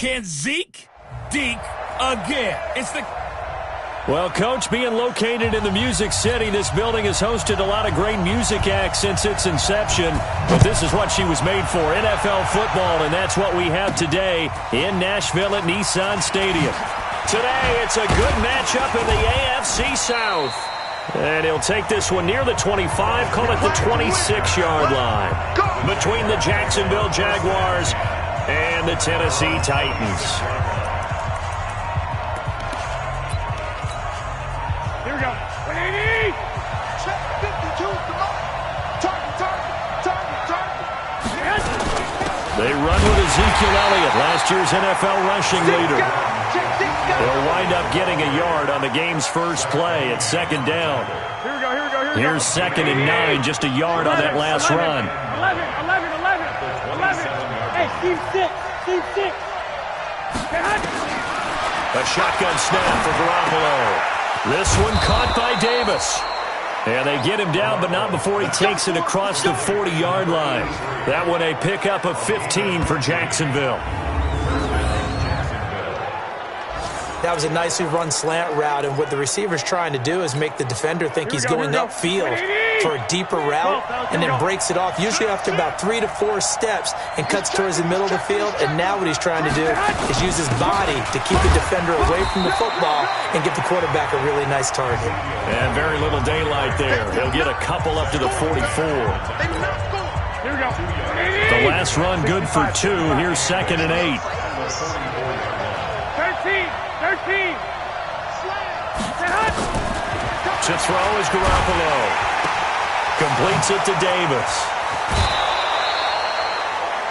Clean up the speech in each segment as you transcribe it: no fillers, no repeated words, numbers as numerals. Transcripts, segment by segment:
Can Zeke deke again? Well, Coach, being located in the Music City, this building has hosted a lot of great music acts since its inception. But this is what she was made for, NFL football, and that's what we have today in Nashville at Nissan Stadium. Today, it's a good matchup in the AFC South. And he'll take this one near the 25, call it the 26-yard line, between the Jacksonville Jaguars and the Tennessee Titans. Here we go. 180. Check 52. Come on. Target. They run with Ezekiel Elliott, last year's NFL rushing leader. They'll wind up getting a yard on the game's first play at second down. Here we go. Here's 2nd and 9, just a yard on that last run. 11. Hey, Steve 6. A shotgun snap for Garoppolo. This one caught by Davis. And they get him down, but not before he takes it across the 40-yard line. That one a pickup of 15 for Jacksonville. That was a nicely run slant route, and what the receiver's trying to do is make the defender think he's going upfield for a deeper route, and then breaks it off, usually after about 3 to 4 steps, and cuts towards the middle of the field. And now what he's trying to do is use his body to keep the defender away from the football and get the quarterback a really nice target. And very little daylight there. He'll get a couple up to the 44. Here we go. The last run good for 2. Here's 2nd and 8. 13. To throw is Garoppolo. Completes it to Davis.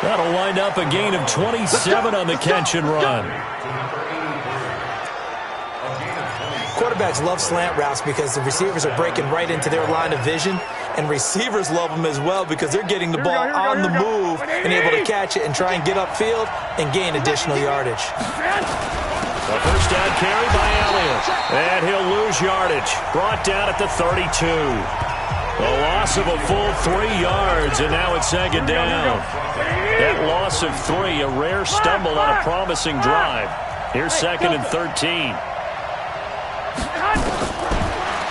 That'll wind up a gain of 27 on the catch and run. Quarterbacks love slant routes because the receivers are breaking right into their line of vision, and receivers love them as well because they're getting the ball on the move and able to catch it and try and get upfield and gain additional yardage. A first down carry by Elliott. And he'll lose yardage. Brought down at the 32. A loss of a full 3 yards, and now it's 2nd down. That loss of 3, a rare stumble on a promising drive. Here's 2nd and 13.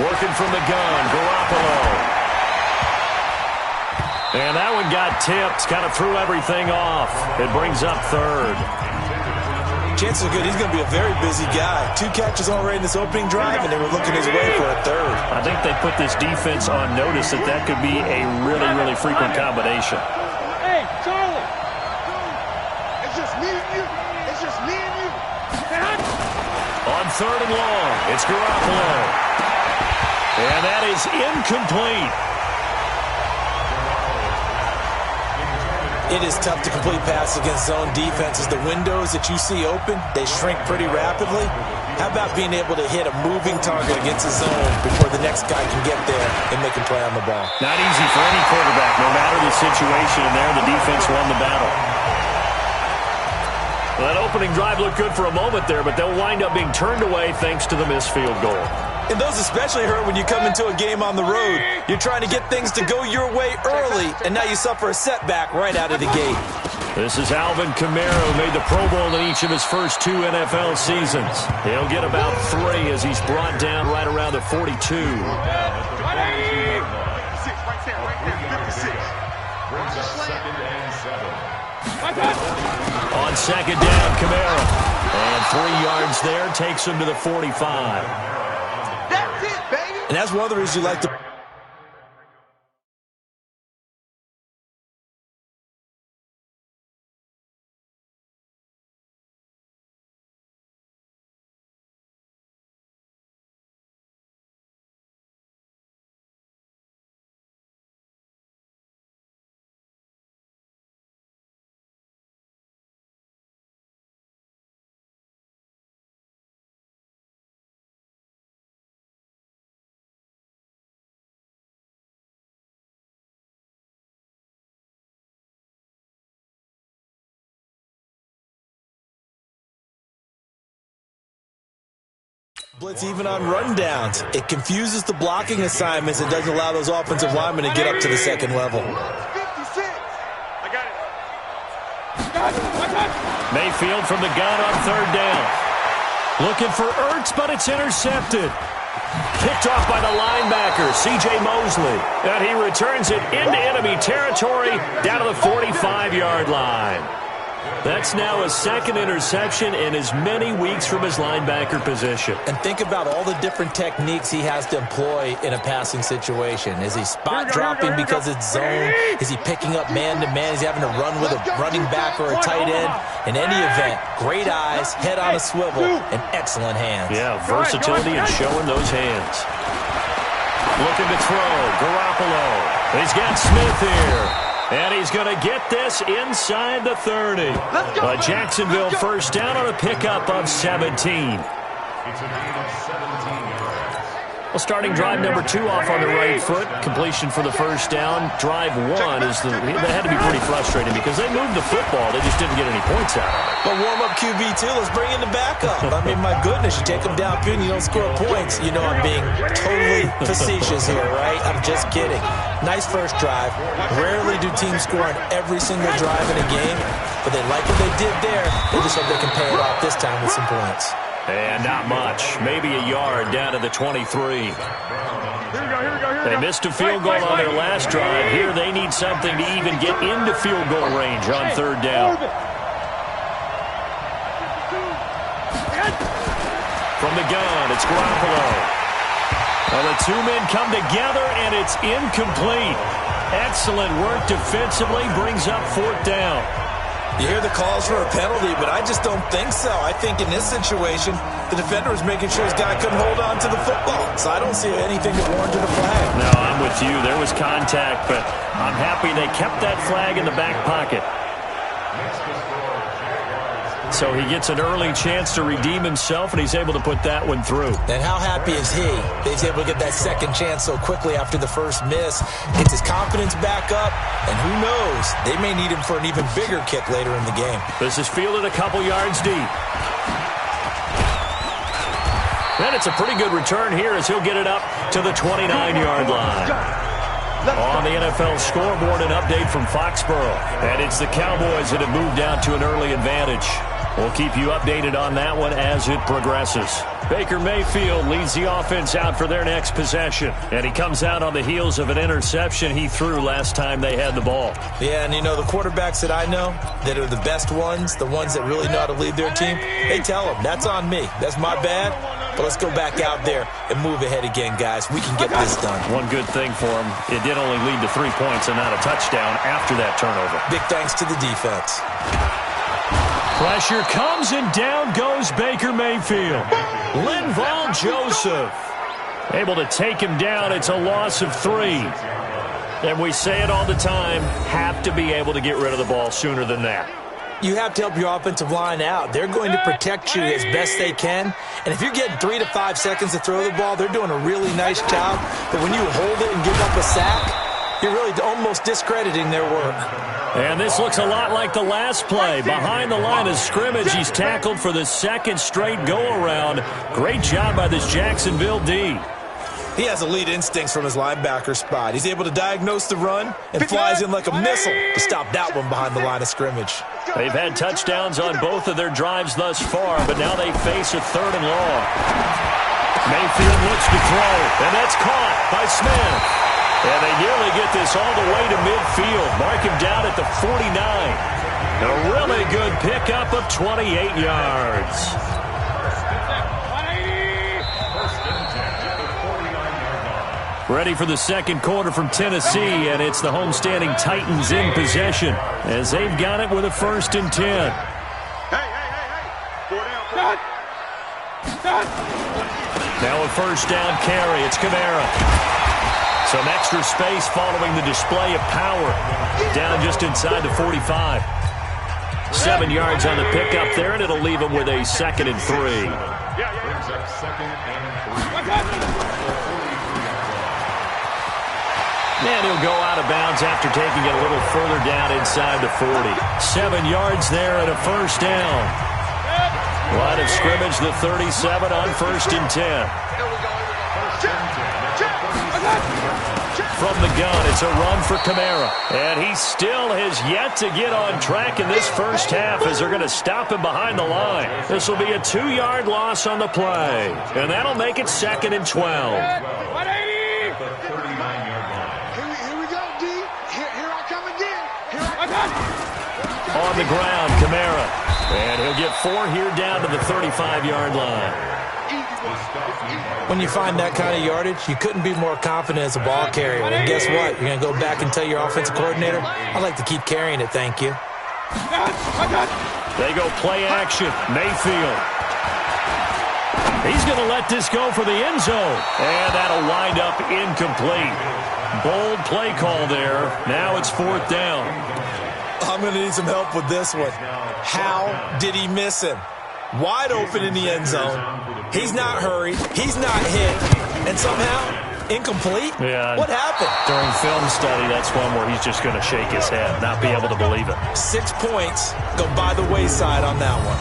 Working from the gun, Garoppolo. And that one got tipped, kind of threw everything off. It brings up 3rd. Chances are good he's going to be a very busy guy. 2 catches already in this opening drive, and they were looking his way for a 3rd. I think they put this defense on notice that could be a really, really frequent combination. Hey, Charlie. It's just me and you. On 3rd and long, it's Garoppolo. And that is incomplete. It is tough to complete passes against zone defenses. The windows that you see open, they shrink pretty rapidly. How about being able to hit a moving target against a zone before the next guy can get there and make a play on the ball? Not easy for any quarterback, no matter the situation, and there the defense won the battle. Well, that opening drive looked good for a moment there, but they'll wind up being turned away thanks to the missed field goal. And those especially hurt when you come into a game on the road. You're trying to get things to go your way early, and now you suffer a setback right out of the gate. This is Alvin Kamara, who made the Pro Bowl in each of his first 2 NFL seasons. He'll get about 3 as he's brought down right around the 42. On 2nd down, Kamara. And 3 yards there takes him to the 45. And that's one of the reasons you like to... blitz even on rundowns. It confuses the blocking assignments and doesn't allow those offensive linemen to get up to the second level. 56. I got it. Mayfield from the gun on third down. Looking for Ertz, but it's intercepted. Picked off by the linebacker, C.J. Mosley. And he returns it into enemy territory down to the 45-yard line. That's now a second interception in as many weeks from his linebacker position. And think about all the different techniques he has to employ in a passing situation. Is he spot dropping because it's zone? Is he picking up man-to-man? Is he having to run with a running back or a tight end? In any event, great eyes, head on a swivel, and excellent hands. Yeah, versatility and showing those hands. Looking to throw, Garoppolo. He's got Smith here. And he's going to get this inside the 30. A Jacksonville first down on a pickup of 17. Well, starting drive number 2 off on the right foot. Completion for the first down. Drive 1 that had to be pretty frustrating because they moved the football. They just didn't get any points out of it. But warm-up QB, too. Let's bring in the backup. I mean, my goodness, you take them downfield and you don't score points. You know I'm being totally facetious here, right? I'm just kidding. Nice first drive. Rarely do teams score on every single drive in a game, but they like what they did there. They just hope they can pay it off this time with some points. And not much. Maybe a yard down to the 23. They missed a field goal on their last drive. Here they need something to even get into field goal range on third down. From the gun, it's Garoppolo. Well, the two men come together, and it's incomplete. Excellent work defensively, brings up fourth down. You hear the calls for a penalty, but I just don't think so. I think in this situation, the defender was making sure his guy couldn't hold on to the football. So I don't see anything that warranted a flag. No, I'm with you. There was contact, but I'm happy they kept that flag in the back pocket. So he gets an early chance to redeem himself, and he's able to put that one through. And how happy is he that he's able to get that second chance so quickly after the first miss? Gets his confidence back up, and who knows, they may need him for an even bigger kick later in the game. This is fielded a couple yards deep. Then it's a pretty good return here as he'll get it up to the 29-yard line. On the NFL scoreboard, an update from Foxborough. And it's the Cowboys that have moved out to an early advantage. We'll keep you updated on that one as it progresses. Baker Mayfield leads the offense out for their next possession. And he comes out on the heels of an interception he threw last time they had the ball. Yeah, and you know, the quarterbacks that I know that are the best ones, the ones that really know how to lead their team, they tell them, that's on me. That's my bad. But let's go back out there and move ahead again, guys. We can get this done. One good thing for him, it did only lead to 3 points and not a touchdown after that turnover. Big thanks to the defense. Pressure comes, and down goes Baker Mayfield. Linval Joseph able to take him down. It's a loss of 3. And we say it all the time, have to be able to get rid of the ball sooner than that. You have to help your offensive line out. They're going to protect you as best they can. And if you're getting 3 to 5 seconds to throw the ball, they're doing a really nice job. But when you hold it and give up a sack, you're really almost discrediting their work. And this looks a lot like the last play. Behind the line of scrimmage, he's tackled for the second straight go-around. Great job by this Jacksonville D. He has elite instincts from his linebacker spot. He's able to diagnose the run and flies in like a missile to stop that one behind the line of scrimmage. They've had touchdowns on both of their drives thus far, but now they face a third and long. Mayfield looks to throw, and that's caught by Smith. And they nearly get this all the way to midfield. Mark him down at the 49. A really good pickup of 28 yards. Ready for the second quarter from Tennessee, and it's the homestanding Titans in possession as they've got it with a 1st and 10. Now a first down carry. It's Kamara. Some extra space following the display of power. Down just inside the 45. 7 yards on the pickup there, and it'll leave him with a 2nd and 3. And he'll go out of bounds after taking it a little further down inside the 40. 7 yards there and a first down. Line of scrimmage, the 37 on 1st and 10. From the gun, it's a run for Kamara. And he still has yet to get on track in this first half as they're going to stop him behind the line. This will be a 2-yard loss on the play. And that'll make it 2nd and 12. 180! Here we go, D. Here I come again. On the ground, Kamara. And he'll get 4 here down to the 35-yard line. When you find that kind of yardage, you couldn't be more confident as a ball carrier. And guess what? You're going to go back and tell your offensive coordinator, I'd like to keep carrying it, thank you. They go play action. Mayfield. He's going to let this go for the end zone. And that'll wind up incomplete. Bold play call there. Now it's 4th down. I'm going to need some help with this one. How did he miss him? Wide open in the end zone. He's not hurried. He's not hit. And somehow, incomplete? Yeah. What happened? During film study, that's one where he's just going to shake his head, not be able to believe it. 6 points go by the wayside on that one.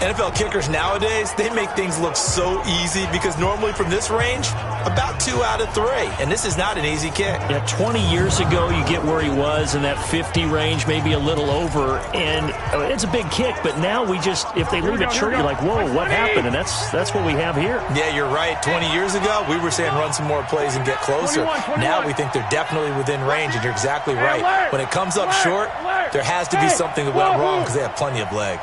NFL kickers nowadays, they make things look so easy because normally from this range, about 2 out of 3. And this is not an easy kick. Yeah, 20 years ago, you get where he was in that 50 range, maybe a little over, and it's a big kick. But now we just, if they leave it short, you're like, whoa, what happened? And that's what we have here. Yeah, you're right. 20 years ago, we were saying run some more plays and get closer. Now we think they're definitely within range, and you're exactly right. When it comes up short, there has to be something that went wrong because they have plenty of leg.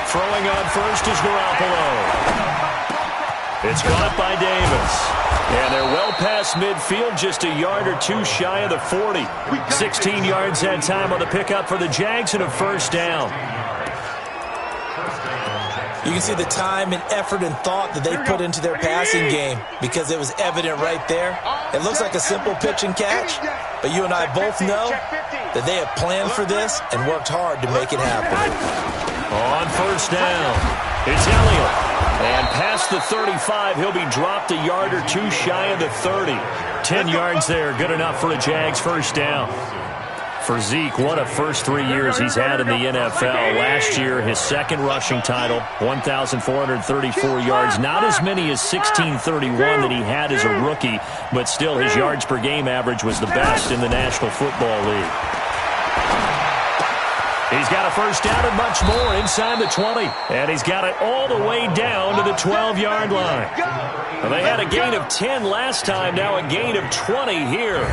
Throwing on first is Garoppolo. It's caught by Davis. And they're well past midfield, just a yard or 2 shy of the 40. 16 yards that time on the pickup for the Jags and a 1st down. You can see the time and effort and thought that they put into their passing game because it was evident right there. It looks like a simple pitch and catch, but you and I both know that they have planned for this and worked hard to make it happen. On 1st down, it's Elliott. And past the 35, he'll be dropped a yard or 2 shy of the 30. 10 yards there, good enough for a Jags 1st down. For Zeke, what a first 3 years he's had in the NFL. Last year, his 2nd rushing title, 1,434 yards. Not as many as 1,631 that he had as a rookie, but still his yards per game average was the best in the National Football League. He's got a 1st down and much more inside the 20. And he's got it all the way down to the 12-yard line. Well, they had a gain of 10 last time, now a gain of 20 here.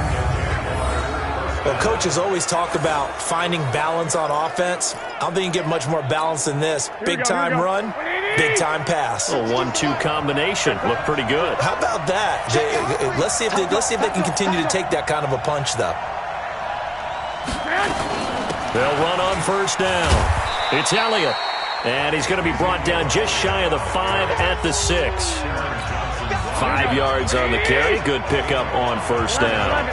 Well, coaches always talk about finding balance on offense. I don't think you get much more balance than this. Big-time run, big-time pass. A 1-2 combination. Looked pretty good. How about that? Let's see if they can continue to take that kind of a punch, though. They'll run on 1st down. It's Elliott. And he's going to be brought down just shy of the 5 at the 6. 5 yards on the carry. Good pickup on 1st down.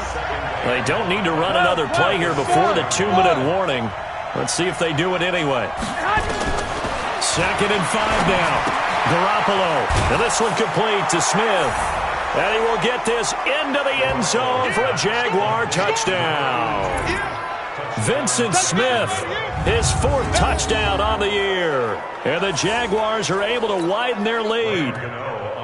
They don't need to run another play here before the 2-minute warning. Let's see if they do it anyway. 2nd and 5 now. Garoppolo. And this one complete to Smith. And he will get this into the end zone for a Jaguar touchdown. Vincent Smith, his 4th touchdown on the year. And the Jaguars are able to widen their lead.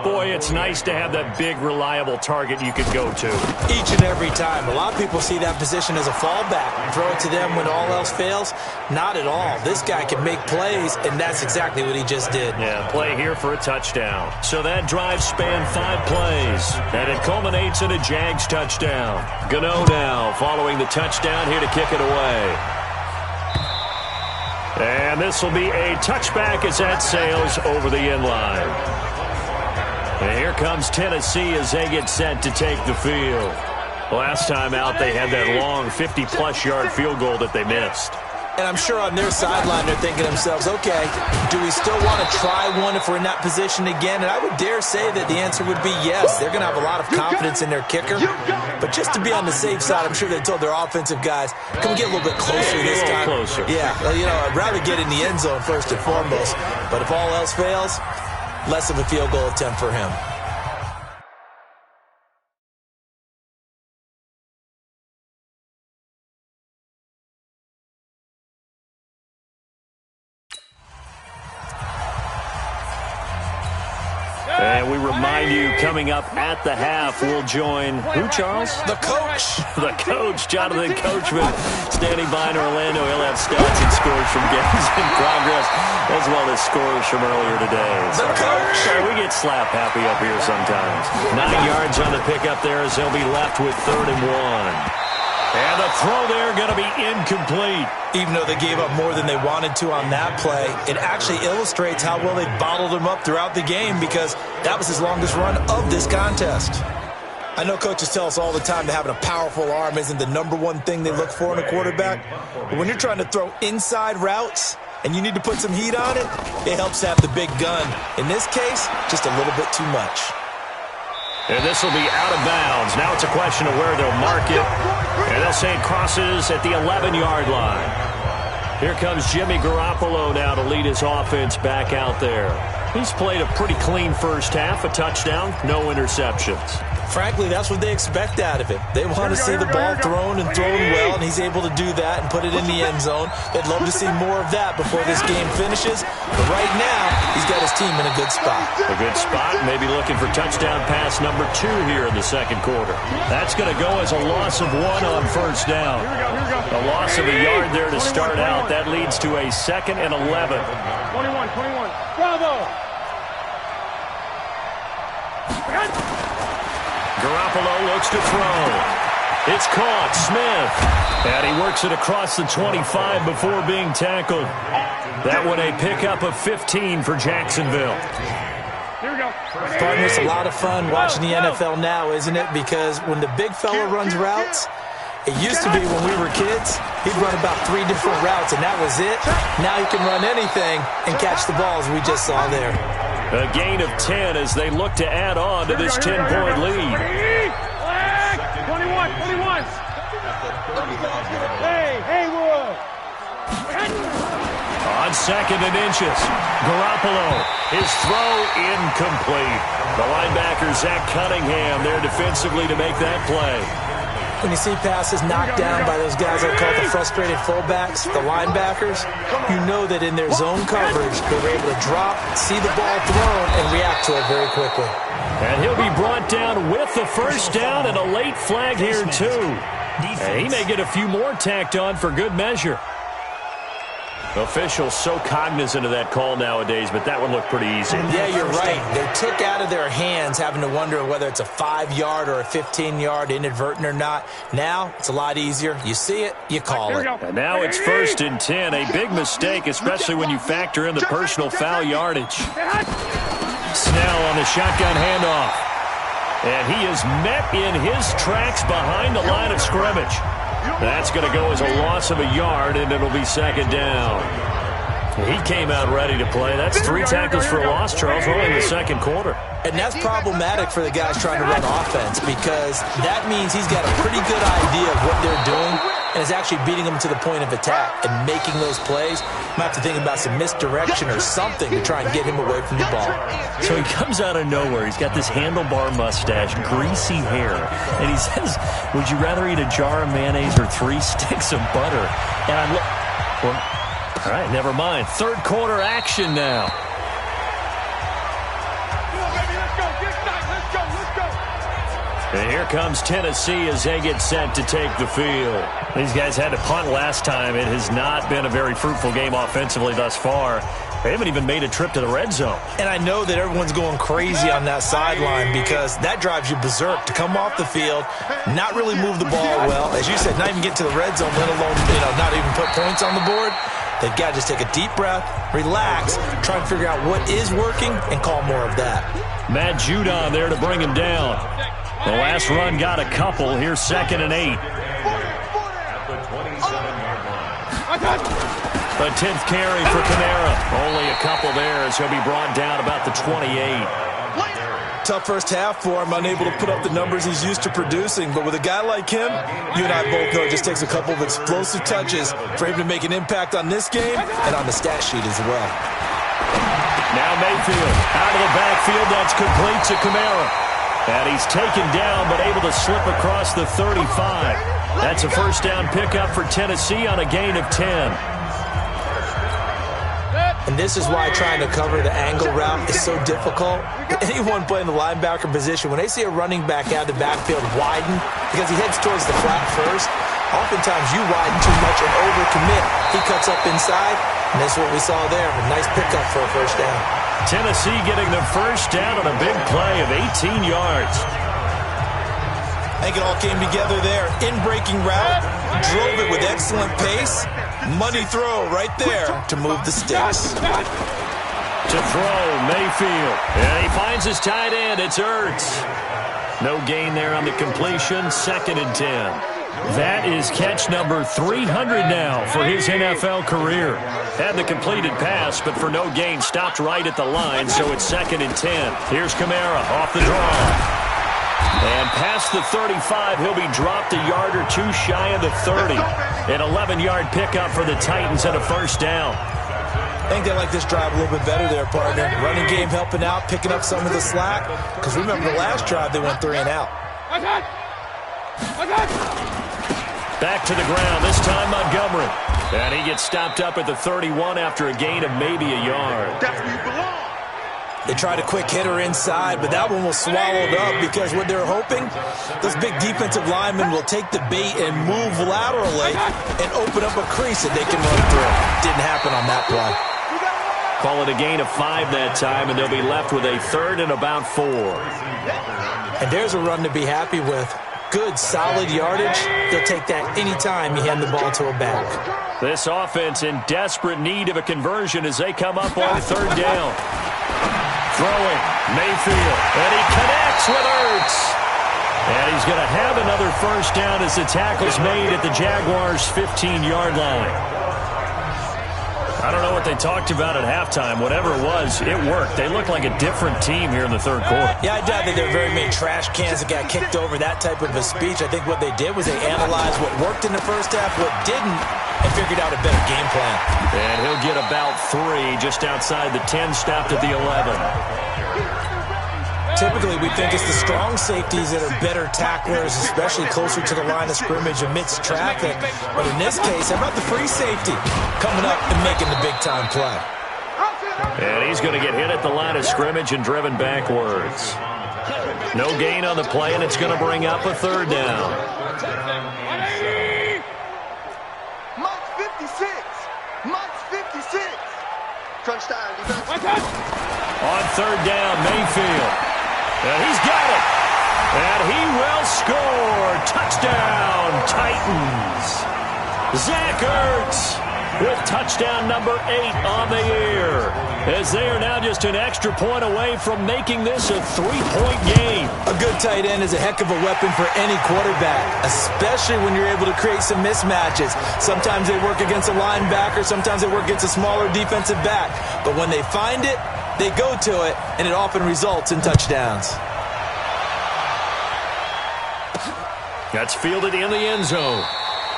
Boy, it's nice to have that big, reliable target you can go to. Each and every time. A lot of people see that position as a fallback. Throw it to them when all else fails. Not at all. This guy can make plays, and that's exactly what he just did. Yeah, play here for a touchdown. So that drive spanned 5 plays, and it culminates in a Jags touchdown. Gano now following the touchdown here to kick it away. And this will be a touchback as that sails over the end line. And here comes Tennessee as they get set to take the field. Last time out, they had that long 50-plus yard field goal that they missed. And I'm sure on their sideline they're thinking to themselves, okay, do we still want to try one if we're in that position again? And I would dare say that the answer would be yes. They're going to have a lot of confidence in their kicker. But just to be on the safe side, I'm sure they told their offensive guys, can we get a little bit closer this time? Closer. Yeah, well, you know, I'd rather get in the end zone first and foremost. But if all else fails, less of a field goal attempt for him. And we remind you, coming up at the half, we'll join who, Charles? The coach. The coach, Jonathan Coachman, standing by in Orlando. He'll have stats and scores from games in progress, as well as scores from earlier today. The coach. We get slap happy up here sometimes. 9 yards on the pickup there as they'll be left with 3rd and 1. And the throw there going to be incomplete. Even though they gave up more than they wanted to on that play, it actually illustrates how well they bottled him up throughout the game, because that was his longest run of this contest. I know coaches tell us all the time that having a powerful arm isn't the #1 thing they look for in a quarterback. But when you're trying to throw inside routes and you need to put some heat on it, it helps to have the big gun. In this case, just a little bit too much. And this will be out of bounds. Now it's a question of where they'll mark it. And they'll say it crosses at the 11-yard line. Here comes Jimmy Garoppolo now to lead his offense back out there. He's played a pretty clean first half, a touchdown, no interceptions. Frankly, that's what they expect out of it. They want to see the ball thrown and thrown well, and he's able to do that and put it in the end zone. They'd love to see more of that before this game finishes. But right now, he's got his team in a good spot. A good spot, maybe looking for touchdown pass number 2 here in the second quarter. That's going to go as a loss of 1 on first down. A loss of a yard there to start out. That leads to a 2nd and 11. 21. Bravo! Garoppolo looks to throw. It's caught. Smith. And he works it across the 25 before being tackled. That one a pickup of 15 for Jacksonville. Here we go. Partner, it's a lot of fun watching the NFL now, isn't it? Because when the big fella runs routes, it used to be when we were kids, he'd run about 3 different routes, and that was it. Now he can run anything and catch the balls we just saw there. A gain of 10 as they look to add on to this 10-point lead. 21. Hey, Will. On 2nd and inches, Garoppolo, his throw incomplete. The linebacker, Zach Cunningham, there defensively to make that play. When you see passes knocked down by those guys I call the frustrated fullbacks, the linebackers, you know that in their zone coverage, they were able to drop, see the ball thrown, and react to it very quickly. And he'll be brought down with the first down and a late flag here, too. And he may get a few more tacked on for good measure. Officials so cognizant of that call nowadays, but that one looked pretty easy. Yeah, you're right. They took out of their hands having to wonder whether it's a 5-yard or a 15-yard, inadvertent or not. Now, it's a lot easier. You see it, you call it. And now it's 1st and 10. A big mistake, especially when you factor in the personal foul yardage. Snell on the shotgun handoff. And he is met in his tracks behind the line of scrimmage. That's going to go as a loss of a yard, and it'll be 2nd down. He came out ready to play. That's 3 tackles for a loss, Charles, only in the second quarter. And that's problematic for the guys trying to run offense, because that means he's got a pretty good idea of what they're doing and is actually beating them to the point of attack and making those plays. Might have to think about some misdirection or something to try and get him away from the ball. So he comes out of nowhere. He's got this handlebar mustache, greasy hair, and he says, would you rather eat a jar of mayonnaise or 3 sticks of butter? And I look, well, all right, never mind. Third quarter action now. And here comes Tennessee as they get set to take the field. These guys had to punt last time. It has not been a very fruitful game offensively thus far. They haven't even made a trip to the red zone. And I know that everyone's going crazy on that sideline because that drives you berserk to come off the field, not really move the ball well. As you said, not even get to the red zone, let alone, not even put points on the board. They've got to just take a deep breath, relax, try and figure out what is working, and call more of that. Matt Judon there to bring him down. The last run got a couple. Here's 2nd and 8. The 10th carry for Kamara. Only a couple there as he'll be brought down about the 28. Tough first half for him, unable to put up the numbers he's used to producing. But with a guy like him, you and I both know it just takes a couple of explosive touches for him to make an impact on this game and on the stat sheet as well. Now Mayfield out of the backfield. That's complete to Kamara. And he's taken down but able to slip across the 35. That's a first down pickup for Tennessee on a gain of 10. And this is why trying to cover the angle route is so difficult. Anyone playing the linebacker position, when they see a running back out of the backfield widen, because he heads towards the flat first, oftentimes you widen too much and overcommit. He cuts up inside, and that's what we saw there. A nice pickup for a first down. Tennessee getting the first down on a big play of 18 yards. I think it all came together there. In-breaking route, drove it with excellent pace. Money throw right there to move the sticks. To throw, Mayfield. And he finds his tight end. It's Ertz. No gain there on the completion. 2nd and 10. That is catch number 300 now for his NFL career. Had the completed pass, but for no gain, stopped right at the line, so it's 2nd and 10. Here's Kamara off the draw. And past the 35, he'll be dropped a yard or two shy of the 30. An 11-yard pickup for the Titans and a first down. I think they like this drive a little bit better there, partner. Running game helping out, picking up some of the slack. Because remember, the last drive, they went 3 and out. Back to the ground, this time Montgomery. And he gets stopped up at the 31 after a gain of maybe a yard. That's where you belong. They tried a quick hitter inside, but that one was swallowed up because what they're hoping, those big defensive linemen will take the bait and move laterally and open up a crease that they can run through. Didn't happen on that play. Call it a gain of 5 that time, and they'll be left with a 3rd and about 4. And there's a run to be happy with. Good, solid yardage. They'll take that anytime you hand the ball to a back. This offense in desperate need of a conversion as they come up on 3rd down. Throwing, Mayfield, and he connects with Ertz. And he's going to have another first down as the tackle's made at the Jaguars' 15-yard line. I don't know what they talked about at halftime. Whatever it was, it worked. They looked like a different team here in the 3rd quarter. Yeah, I doubt that there were very many trash cans that got kicked over, that type of a speech. I think what they did was they analyzed what worked in the first half, what didn't, and figured out a better game plan. And he'll get about 3 just outside the 10, stopped at the 11. Typically, we think it's the strong safeties that are better tacklers, especially closer to the line of scrimmage amidst traffic. But in this case, how about the free safety coming up and making the big-time play? And he's going to get hit at the line of scrimmage and driven backwards. No gain on the play, and it's going to bring up a 3rd down. Mike's 56. Mike's 56. Crunch time. On 3rd down, Mayfield. And he's got it. And he will score. Touchdown, Titans. Zach Ertz with touchdown number 8 on the year. As they are now just an extra point away from making this a 3-point game. A good tight end is a heck of a weapon for any quarterback, especially when you're able to create some mismatches. Sometimes they work against a linebacker. Sometimes they work against a smaller defensive back. But when they find it, they go to it, and it often results in touchdowns. That's fielded in the end zone.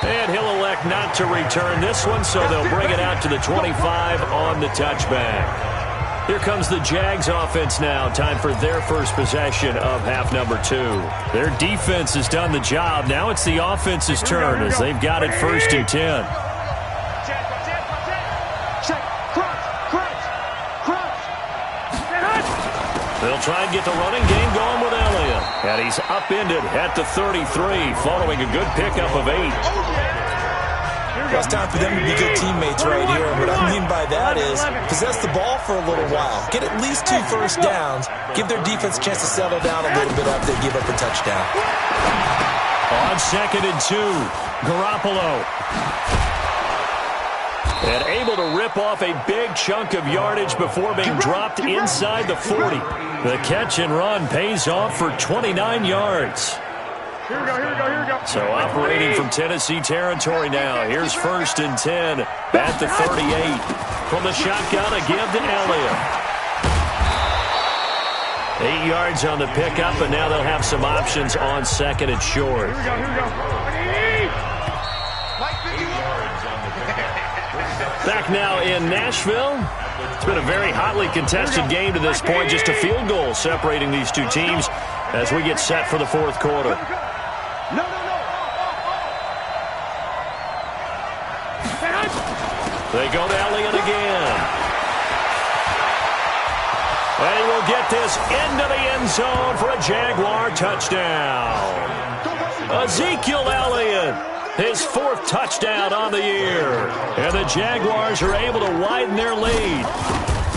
And he'll elect not to return this one, so they'll bring it out to the 25 on the touchback. Here comes the Jags offense now. Time for their first possession of half number 2. Their defense has done the job. Now it's the offense's turn as they've got it 1st and 10. They'll try and get the running game going with Elliott. And he's upended at the 33 following a good pickup of 8. Well, it's time for them to be good teammates right here. What I mean by that is possess the ball for a little while. Get at least 2 first downs. Give their defense a chance to settle down a little bit after they give up a touchdown. On 2nd and 2, Garoppolo. And able to rip off a big chunk of yardage before being dropped inside the 40. The catch and run pays off for 29 yards. Here we go. So operating from Tennessee territory now. Here's 1st and 10 at the 38. From the shotgun, a give to Elliott. 8 yards on the pickup, and now they'll have some options on 2nd and short. Here we go. Back now in Nashville. It's been a very hotly contested game to this point. Just a field goal separating these two teams as we get set for the 4th quarter. No. They go to Elliott again. And he will get this into the end zone for a Jaguar touchdown. Ezekiel Elliott, his 4th touchdown on the year. And the Jaguars are able to widen their lead.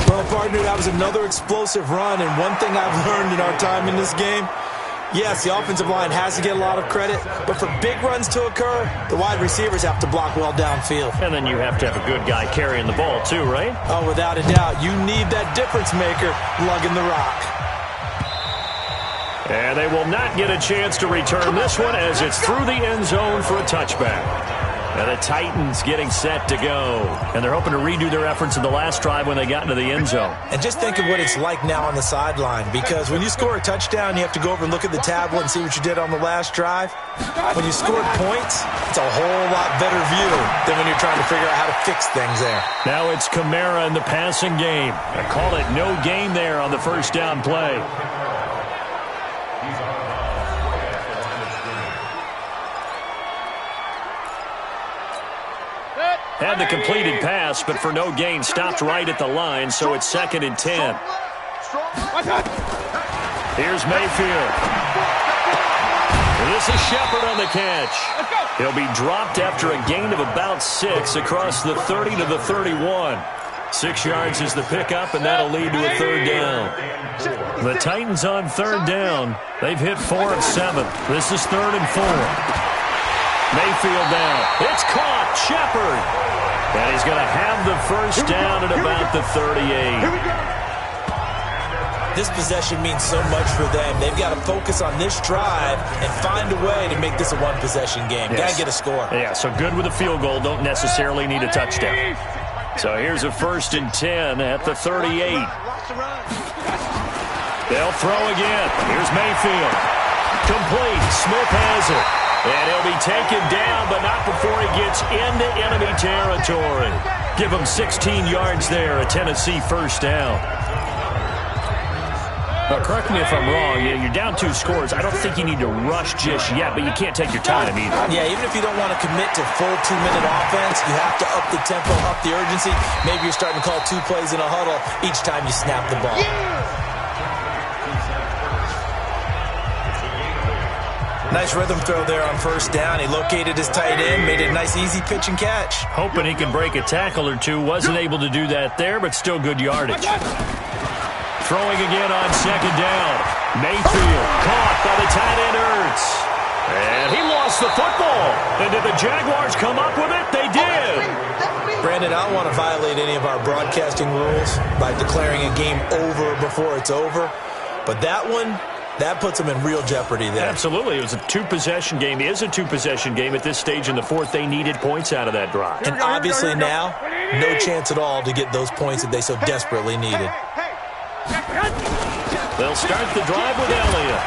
Well, partner, that was another explosive run. And one thing I've learned in our time in this game, yes, the offensive line has to get a lot of credit, but for big runs to occur, the wide receivers have to block well downfield. And then you have to have a good guy carrying the ball too, right? Oh, without a doubt. You need that difference maker lugging the rock. And they will not get a chance to return this one as it's through the end zone for a touchback. And the Titans getting set to go. And they're hoping to redo their efforts in the last drive when they got into the end zone. And just think of what it's like now on the sideline, because when you score a touchdown, you have to go over and look at the tablet and see what you did on the last drive. When you score points, it's a whole lot better view than when you're trying to figure out how to fix things there. Now it's Kamara in the passing game. I call it no gain there on the first down play. Had the completed pass, but for no gain, stopped right at the line, so it's 2nd and 10. Here's Mayfield. This is Shepard on the catch. He'll be dropped after a gain of about 6 across the 30 to the 31. 6 yards is the pickup, and that'll lead to a 3rd down. The Titans on 3rd down. They've hit 4 of 7. This is 3rd and 4. Mayfield down. It's caught. Shepard. And he's going to have the first down at about the 38. This possession means so much for them. They've got to focus on this drive and find a way to make this a one-possession game. Yes. Got to get a score. Yeah, so good with a field goal. Don't necessarily need a touchdown. So here's a 1st and 10 at the 38. They'll throw again. Here's Mayfield. Complete. Smith has it. And he'll be taken down, but not before he gets into enemy territory. Give him 16 yards there, a Tennessee first down. Now, correct me if I'm wrong. You're down 2 scores. I don't think you need to rush just yet, but you can't take your time either. Yeah, even if you don't want to commit to full 2-minute offense, you have to up the tempo, up the urgency. Maybe you're starting to call 2 plays in a huddle each time you snap the ball. Nice rhythm throw there on first down. He located his tight end, made it a nice, easy pitch and catch. Hoping he can break a tackle or two. Wasn't able to do that there, but still good yardage. Throwing again on 2nd down. Mayfield caught by the tight end Ertz. And he lost the football. And did the Jaguars come up with it? They did. Brandon, I don't want to violate any of our broadcasting rules by declaring a game over before it's over. But that one, that puts them in real jeopardy there. Absolutely. It was a 2-possession game. It is a 2-possession game at this stage in the 4th. They needed points out of that drive. And obviously now, no chance at all to get those points that they so desperately needed. They'll start the drive with Elliott.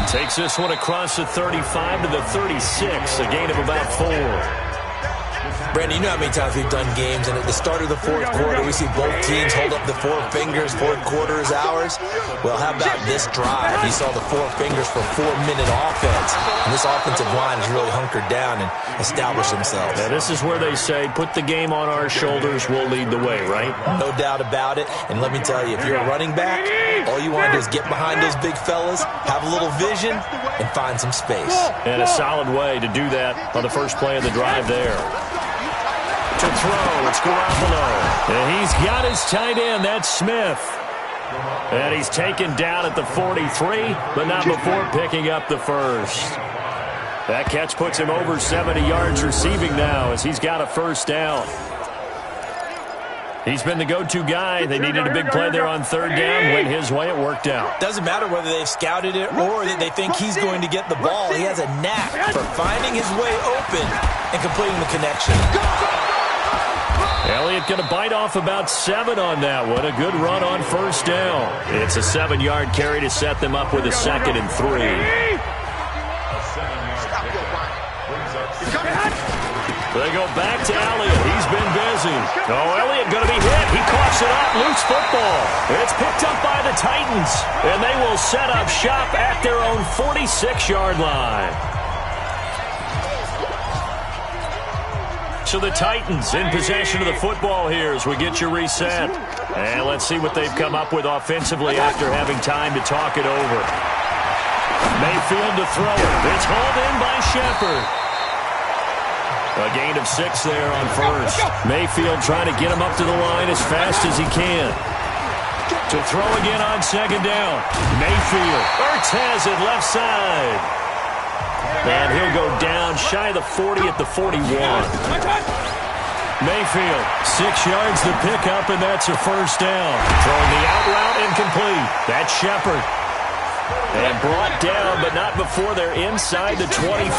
Takes this one across the 35 to the 36, a gain of about 4. Brandon, you know how many times we've done games, and at the start of the 4th quarter, we see both teams hold up the 4 fingers, 4th quarter is ours. Well, how about this drive? You saw the 4 fingers for 4-minute offense, and this offensive line has really hunkered down and established themselves. Now, this is where they say, put the game on our shoulders, we'll lead the way, right? No doubt about it, and let me tell you, if you're a running back, all you want to do is get behind those big fellas, have a little vision, and find some space. And a solid way to do that on the first play of the drive there. To throw, it's Garoppolo. And he's got his tight end, that's Smith. And he's taken down at the 43, but not before picking up the first. That catch puts him over 70 yards receiving now as he's got a first down. He's been the go-to guy. They needed a big play there on 3rd down. Went his way, it worked out. Doesn't matter whether they've scouted it or that they think he's going to get the ball. He has a knack for finding his way open and completing the connection. Elliott going to bite off about 7 on that one. A good run on first down. It's a 7-yard carry to set them up with a 2nd and 3. They go back to Elliott. He's been busy. Oh, Elliott going to be hit. He coughs it up. Loose football. It's picked up by the Titans. And they will set up shop at their own 46-yard line. So the Titans in possession of the football here as we get you reset. And let's see what they've come up with offensively after having time to talk it over. Mayfield to throw it. It's hauled in by Shepard. A gain of 6 there on first. Mayfield trying to get him up to the line as fast as he can. To throw again on second down. Mayfield. Ertz has it left side. And he'll go down shy of the 40 at the 41. Mayfield, 6 yards to pick up, and that's a first down. Throwing the out route incomplete. That's Shepard. And brought down, but not before they're inside the 25.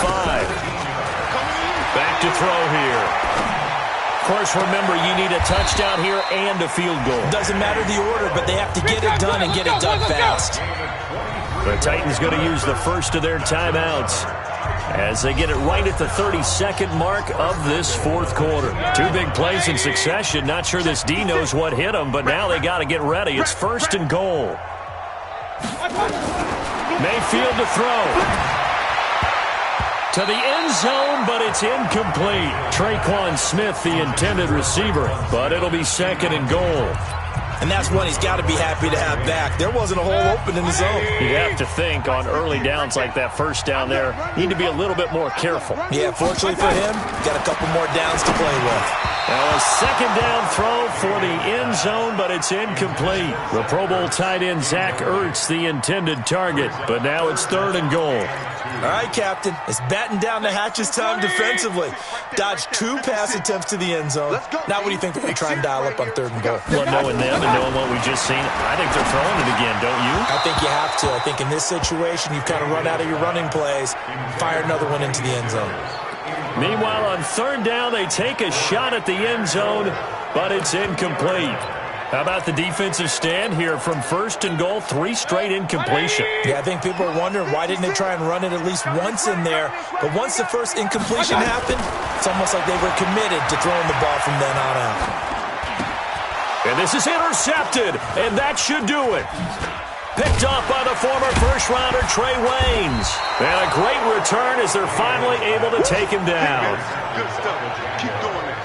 Back to throw here. Of course, remember, you need a touchdown here and a field goal. Doesn't matter the order, but they have to get it done and get it done fast. The Titans going to use the first of their timeouts as they get it right at the 32nd mark of this fourth quarter. 2 big plays in succession. Not sure this D knows what hit them, but now they got to get ready. It's first and goal. Mayfield to throw. To the end zone, but it's incomplete. Traquan Smith, the intended receiver, but it'll be second and goal. And that's one he's got to be happy to have back. There wasn't a hole open in the zone. You'd have to think on early downs like that first down there, you need to be a little bit more careful. Yeah, fortunately for him, got a couple more downs to play with. Now a second down throw for the end zone, but it's incomplete. The Pro Bowl tight end Zach Ertz, the intended target, but now it's third and goal. All right, Captain, it's batten down the hatches time defensively. Dodged 2 pass attempts to the end zone. Now what do you think they're going to try and dial up on third and goal? Well, knowing them and knowing what we just seen, I think they're throwing it again, don't you? I think you have to. I think in this situation, you've kind of run out of your running plays. Fire another one into the end zone. Meanwhile, on third down, they take a shot at the end zone, but it's incomplete. How about the defensive stand here from first and goal, 3 straight incompletion? Yeah, I think people are wondering why didn't they try and run it at least once in there. But once the first incompletion happened, it's almost like they were committed to throwing the ball from then on out. And this is intercepted, and that should do it. Picked off by the former first-rounder Trey Waynes. And a great return as they're finally able to take him down. Good stuff. Keep doing it.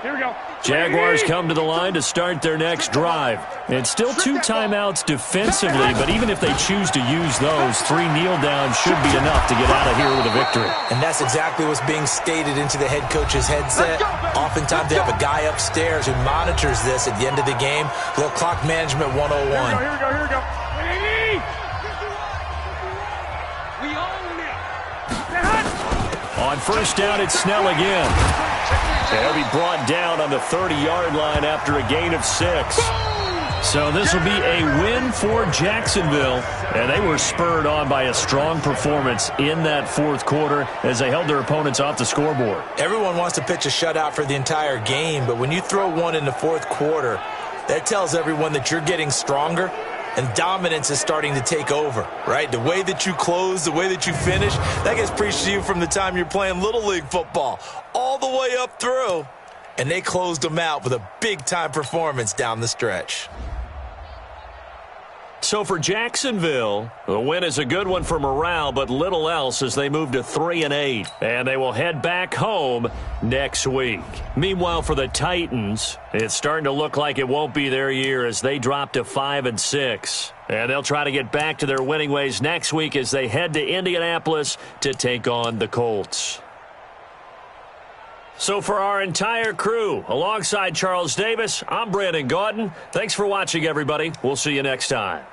Here we go. Jaguars come to the line to start their next drive. It's still 2 timeouts defensively, but even if they choose to use those, 3 kneel downs should be enough to get out of here with a victory. And that's exactly what's being stated into the head coach's headset. Oftentimes they have a guy upstairs who monitors this at the end of the game. A little clock management 101. Here we go. We own it. On first down, it's Snell again. They'll be brought down on the 30-yard line after a gain of 6. So this will be a win for Jacksonville, and they were spurred on by a strong performance in that fourth quarter as they held their opponents off the scoreboard. Everyone wants to pitch a shutout for the entire game, but when you throw one in the fourth quarter, that tells everyone that you're getting stronger and dominance is starting to take over, right? The way that you close, the way that you finish, that gets preached to you from the time you're playing Little League football all the way up through. And they closed them out with a big-time performance down the stretch. So for Jacksonville, the win is a good one for morale, but little else as they move to 3-8. And they will head back home next week. Meanwhile, for the Titans, it's starting to look like it won't be their year as they drop to 5-6. And they'll try to get back to their winning ways next week as they head to Indianapolis to take on the Colts. So for our entire crew, alongside Charles Davis, I'm Brandon Gaudin. Thanks for watching, everybody. We'll see you next time.